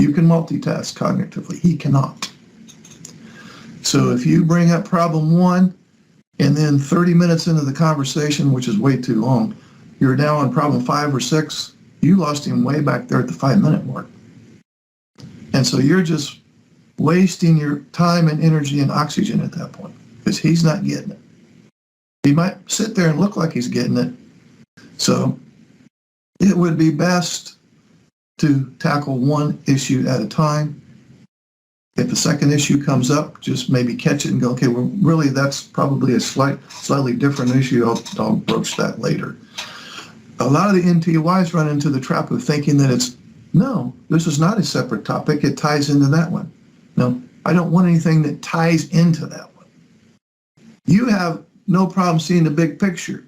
You can multitask cognitively. He cannot. So if you bring up problem 1, and then 30 minutes into the conversation, which is way too long, you're now on problem 5 or 6, you lost him way back there at the 5-minute mark. And so you're just wasting your time and energy and oxygen at that point because he's not getting it. He might sit there and look like he's getting it. So it would be best to tackle one issue at a time. If a second issue comes up, just maybe catch it and go, okay, well, really, that's probably a slightly different issue. I'll broach that later. A lot of the NTYs run into the trap of thinking that no, this is not a separate topic. It ties into that one. No, I don't want anything that ties into that one. You have no problem seeing the big picture.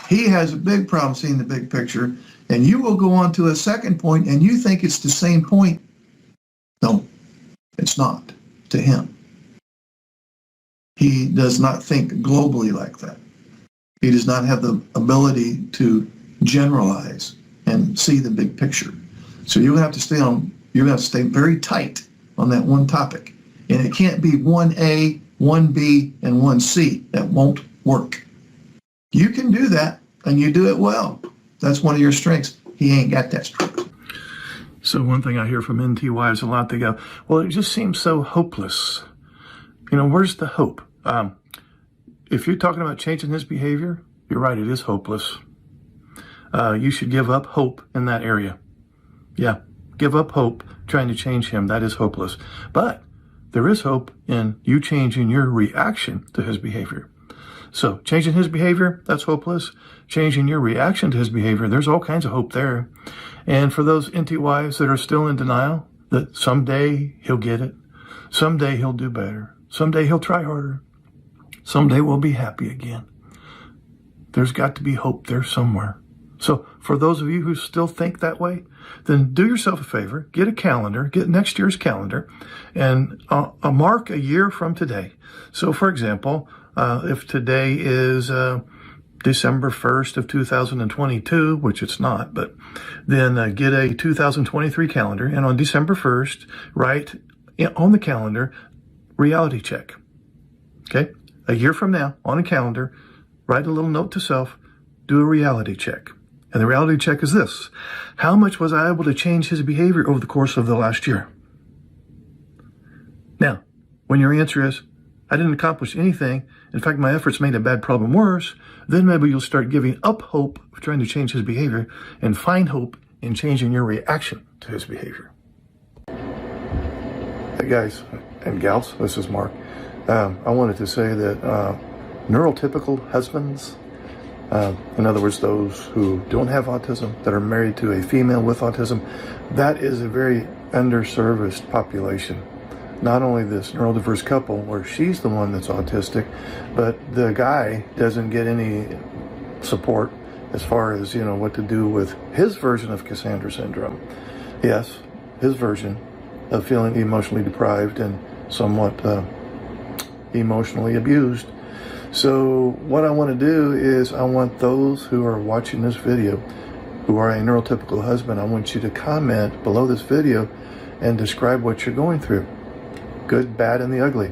He has a big problem seeing the big picture, and you will go on to a second point, and you think it's the same point. No, it's not to him. He does not think globally like that. He does not have the ability to generalize and see the big picture. So you're going to have to stay very tight on that one topic. And it can't be 1A, 1B, and 1C. That won't work. You can do that, and you do it well. That's one of your strengths. He ain't got that strength. So one thing I hear from NTYs a lot, they go, well, it just seems so hopeless. Where's the hope? If you're talking about changing his behavior, you're right, it is hopeless. You should give up hope in that area. Yeah, give up hope trying to change him. That is hopeless. But there is hope in you changing your reaction to his behavior. So changing his behavior, that's hopeless. Changing your reaction to his behavior, there's all kinds of hope there. And for those NTYs that are still in denial, that someday he'll get it, someday he'll do better, someday he'll try harder, someday we'll be happy again. There's got to be hope there somewhere. So for those of you who still think that way, then do yourself a favor, get a calendar, get next year's calendar, and mark a year from today. So for example, if today is December 1st of 2022, which it's not, but then get a 2023 calendar, and on December 1st, write on the calendar, reality check. Okay? A year from now, on a calendar, write a little note to self, do a reality check. And the reality check is this: how much was I able to change his behavior over the course of the last year? Now, when your answer is, I didn't accomplish anything, in fact, my efforts made a bad problem worse, then maybe you'll start giving up hope of trying to change his behavior and find hope in changing your reaction to his behavior. Hey guys and gals, this is Mark. I wanted to say that neurotypical husbands, in other words, those who don't have autism, that are married to a female with autism, that is a very underserviced population. Not only this neurodiverse couple where she's the one that's autistic, but the guy doesn't get any support as far as, what to do with his version of Cassandra syndrome. Yes, his version of feeling emotionally deprived and somewhat emotionally abused. So what I want to do is I want those who are watching this video, who are a neurotypical husband, I want you to comment below this video and describe what you're going through. Good, bad, and the ugly.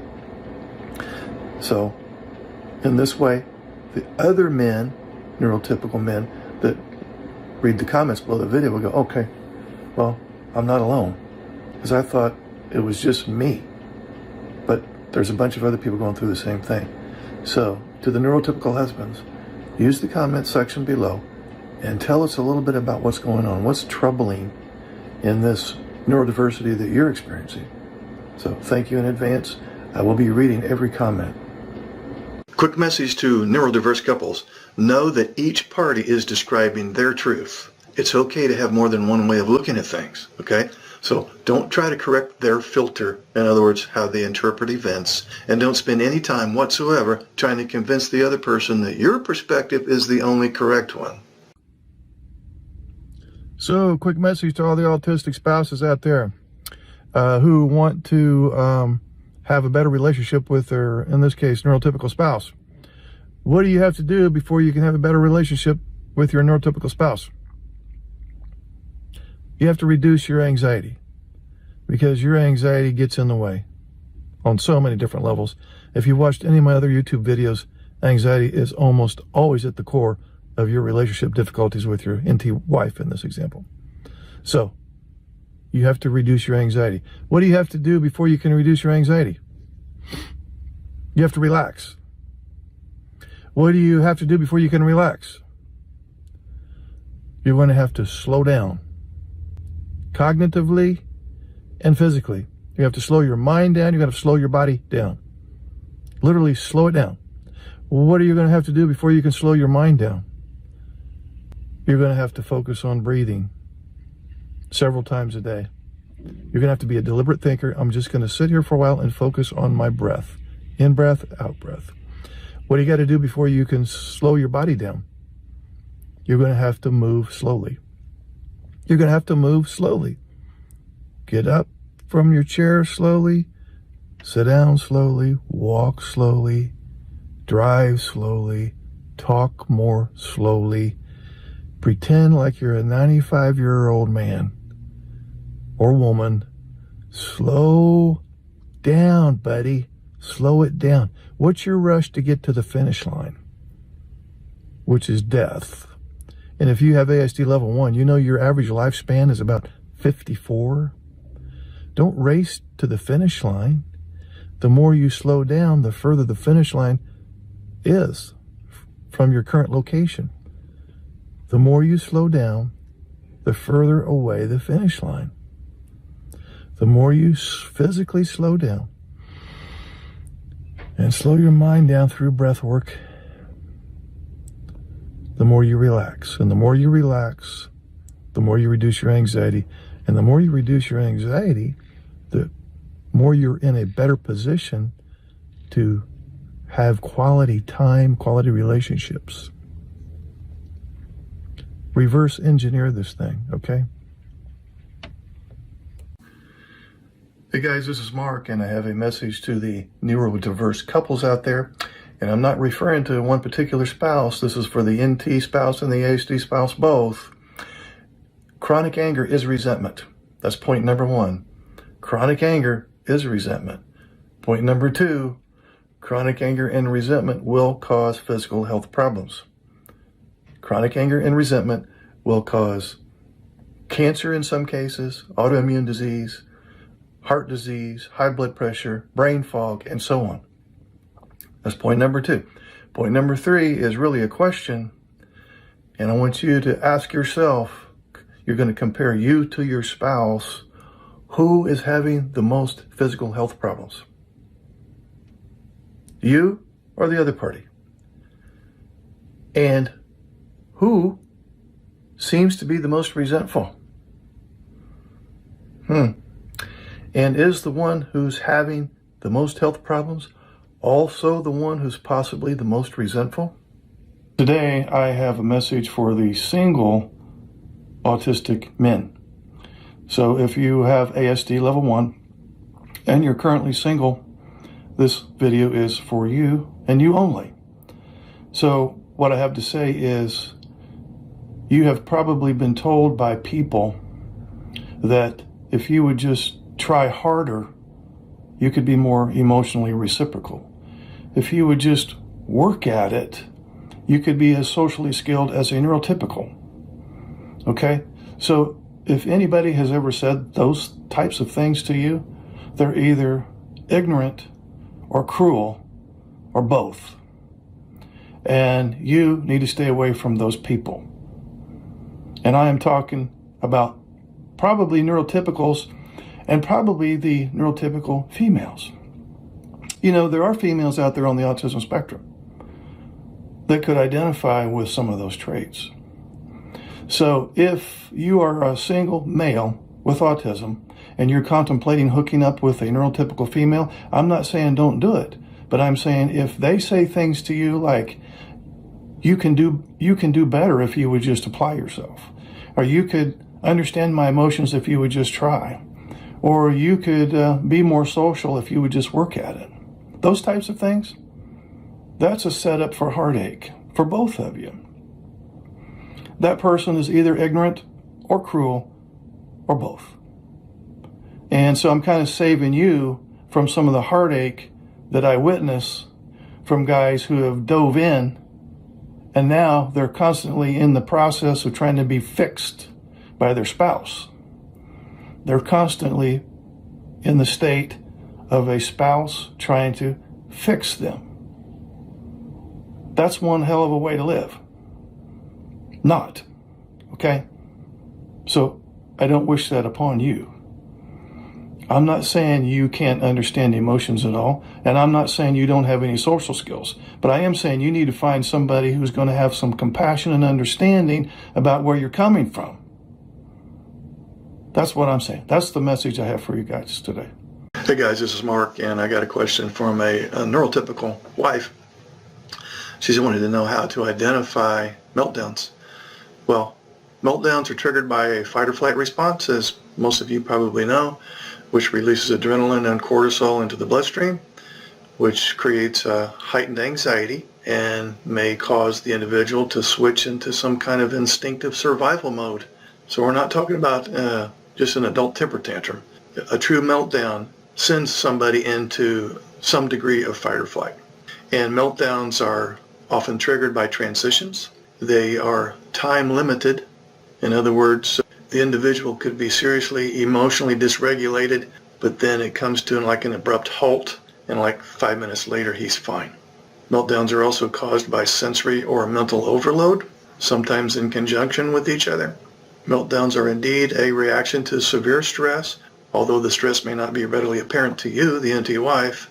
So in this way, the other men, neurotypical men that read the comments below the video will go, okay, well, I'm not alone. Because I thought it was just me. But there's a bunch of other people going through the same thing. So, to the neurotypical husbands, use the comment section below and tell us a little bit about what's going on, what's troubling in this neurodiversity that you're experiencing. So, thank you in advance. I will be reading every comment. Quick message to neurodiverse couples. Know that each party is describing their truth. It's okay to have more than one way of looking at things, okay? So don't try to correct their filter, in other words, how they interpret events, and don't spend any time whatsoever trying to convince the other person that your perspective is the only correct one. So, quick message to all the autistic spouses out there who want to have a better relationship with their, in this case, neurotypical spouse. What do you have to do before you can have a better relationship with your neurotypical spouse? You have to reduce your anxiety. because your anxiety gets in the way on so many different levels. If you watched any of my other YouTube videos, anxiety is almost always at the core of your relationship difficulties with your NT wife in this example. So you have to reduce your anxiety. What do you have to do before you can reduce your anxiety? You have to relax. What do you have to do before you can relax? You're going to have to slow down cognitively and physically. You have to slow your mind down. You got to slow your body down. Literally slow it down. What are you going to have to do before you can slow your mind down? You're going to have to focus on breathing several times a day. You're going to have to be a deliberate thinker. I'm just going to sit here for a while and focus on my breath. In breath, out breath. What do you got to do before you can slow your body down? You're going to have to move slowly. You're going to have to move slowly. Get up from your chair slowly. Sit down slowly. Walk slowly. Drive slowly. Talk more slowly. Pretend like you're a 95-year-old man or woman. Slow down, buddy. Slow it down. What's your rush to get to the finish line? Which is death. And if you have ASD level 1, you know your average lifespan is about 54. Don't race to the finish line. The more you slow down, the further the finish line is from your current location. The more you slow down, the further away the finish line. The more you physically slow down and slow your mind down through breath work, the more you relax. And the more you relax, the more you reduce your anxiety. And the more you reduce your anxiety, the more you're in a better position to have quality time, quality relationships. Reverse engineer this thing, okay? Hey guys, this is Mark, and I have a message to the neurodiverse couples out there. And I'm not referring to one particular spouse. This is for the NT spouse and the ASD spouse both. Chronic anger is resentment. That's point number 1. Chronic anger is resentment. Point number 2, chronic anger and resentment will cause physical health problems. Chronic anger and resentment will cause cancer in some cases, autoimmune disease, heart disease, high blood pressure, brain fog, and so on. That's point number 2. Point number 3 is really a question, and I want you to ask yourself, you're going to compare you to your spouse, who is having the most physical health problems? You or the other party? And who seems to be the most resentful? And is the one who's having the most health problems also the one who's possibly the most resentful? Today, I have a message for the single autistic men. So if you have ASD level 1 and you're currently single, this video is for you and you only. So what I have to say is, you have probably been told by people that if you would just try harder, you could be more emotionally reciprocal. If you would just work at it, you could be as socially skilled as a neurotypical. Okay? So if anybody has ever said those types of things to you, they're either ignorant or cruel or both. And you need to stay away from those people. And I am talking about probably neurotypicals and probably the neurotypical females. You know, there are females out there on the autism spectrum that could identify with some of those traits. So if you are a single male with autism and you're contemplating hooking up with a neurotypical female, I'm not saying don't do it, but I'm saying if they say things to you like, you can do better if you would just apply yourself, or you could understand my emotions if you would just try, or you could be more social if you would just work at it. Those types of things, that's a setup for heartache for both of you. That person is either ignorant or cruel or both. And so I'm kind of saving you from some of the heartache that I witness from guys who have dove in, and now they're constantly in the process of trying to be fixed by their spouse. They're constantly in the state of a spouse trying to fix them. That's one hell of a way to live. Not. Okay? So I don't wish that upon you. I'm not saying you can't understand emotions at all, and I'm not saying you don't have any social skills, but I am saying you need to find somebody who's going to have some compassion and understanding about where you're coming from. That's what I'm saying. That's the message I have for you guys today. Hey guys, this is Mark, and I got a question from a neurotypical wife. She's wanted to know how to identify meltdowns. Well, meltdowns are triggered by a fight or flight response, as most of you probably know, which releases adrenaline and cortisol into the bloodstream, which creates heightened anxiety and may cause the individual to switch into some kind of instinctive survival mode. So we're not talking about just an adult temper tantrum. A true meltdown sends somebody into some degree of fight or flight. And meltdowns are often triggered by transitions. They are time limited. In other words, the individual could be seriously emotionally dysregulated, but then it comes to like an abrupt halt, and like 5 minutes later he's fine. Meltdowns are also caused by sensory or mental overload, sometimes in conjunction with each other. Meltdowns are indeed a reaction to severe stress, although the stress may not be readily apparent to you, the NT wife,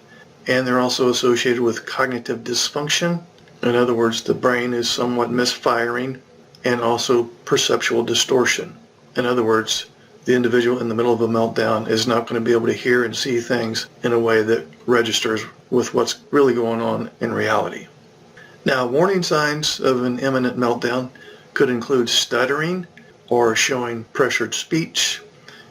and they're also associated with cognitive dysfunction. In other words, the brain is somewhat misfiring, and also perceptual distortion. In other words, the individual in the middle of a meltdown is not going to be able to hear and see things in a way that registers with what's really going on in reality. Now, warning signs of an imminent meltdown could include stuttering or showing pressured speech,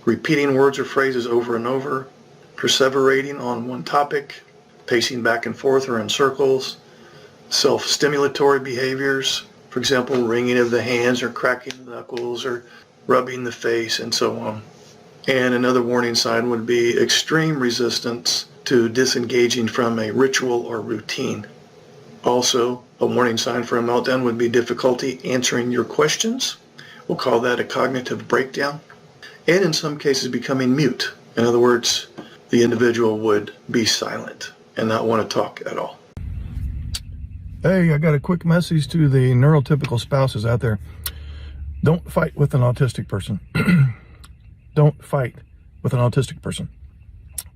repeating words or phrases over and over, perseverating on one topic, pacing back and forth or in circles, self-stimulatory behaviors, for example, wringing of the hands or cracking the knuckles or rubbing the face and so on. And another warning sign would be extreme resistance to disengaging from a ritual or routine. Also, a warning sign for a meltdown would be difficulty answering your questions. We'll call that a cognitive breakdown. And in some cases, becoming mute. In other words, the individual would be silent and not want to talk at all. Hey, I got a quick message to the neurotypical spouses out there. Don't fight with an autistic person. Don't fight with an autistic person,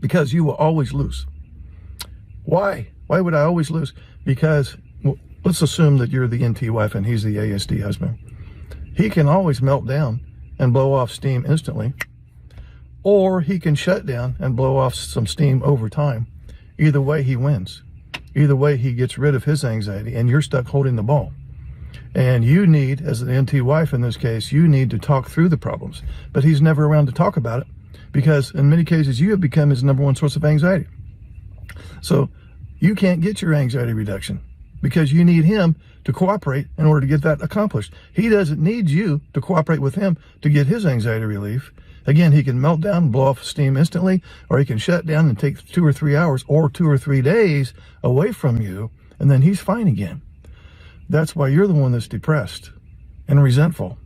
because you will always lose. Why? Why would I always lose? Because, well, let's assume that you're the NT wife and he's the ASD husband. He can always melt down and blow off steam instantly, or he can shut down and blow off some steam over time. Either way, he wins. Either way, he gets rid of his anxiety, and you're stuck holding the ball. And you need, as an NT wife in this case, you need to talk through the problems. But he's never around to talk about it, because in many cases, you have become his number one source of anxiety. So you can't get your anxiety reduction because you need him to cooperate in order to get that accomplished. He doesn't need you to cooperate with him to get his anxiety relief. Again, he can melt down and blow off steam instantly, or he can shut down and take 2 or 3 hours or 2 or 3 days away from you, and then he's fine again. That's why you're the one that's depressed and resentful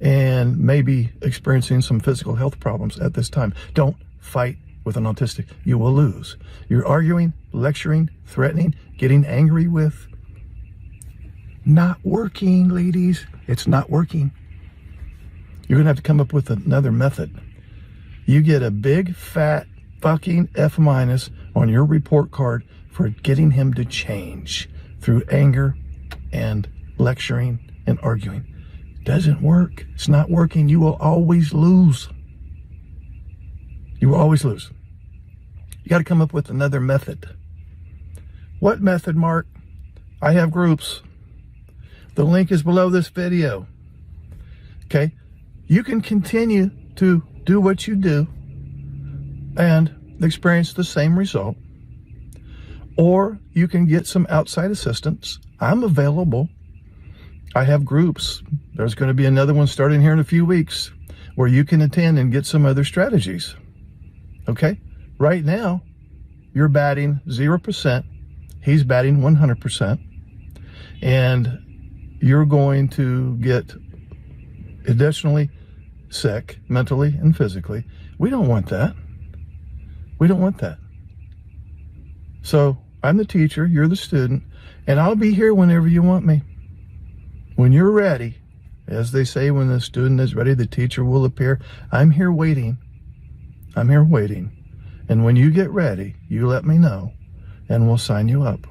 and maybe experiencing some physical health problems at this time. Don't fight with an autistic. You will lose. You're arguing, lecturing, threatening, getting angry with. Not working, ladies. It's not working. You're going to have to come up with another method. You get a big, fat, fucking F- on your report card for getting him to change through anger and lecturing and arguing. Doesn't work. It's not working. You will always lose. You will always lose. You got to come up with another method. What method, Mark? I have groups. The link is below this video. Okay? You can continue to do what you do and experience the same result, or you can get some outside assistance. I'm available. I have groups. There's going to be another one starting here in a few weeks where you can attend and get some other strategies. Okay? Right now, you're batting 0%. He's batting 100%. And you're going to get additionally sick mentally and physically. We don't want that. We don't want that. So I'm the teacher, you're the student, and I'll be here whenever you want me. When you're ready, as they say, when the student is ready, the teacher will appear. I'm here waiting. I'm here waiting. And when you get ready, you let me know, and we'll sign you up.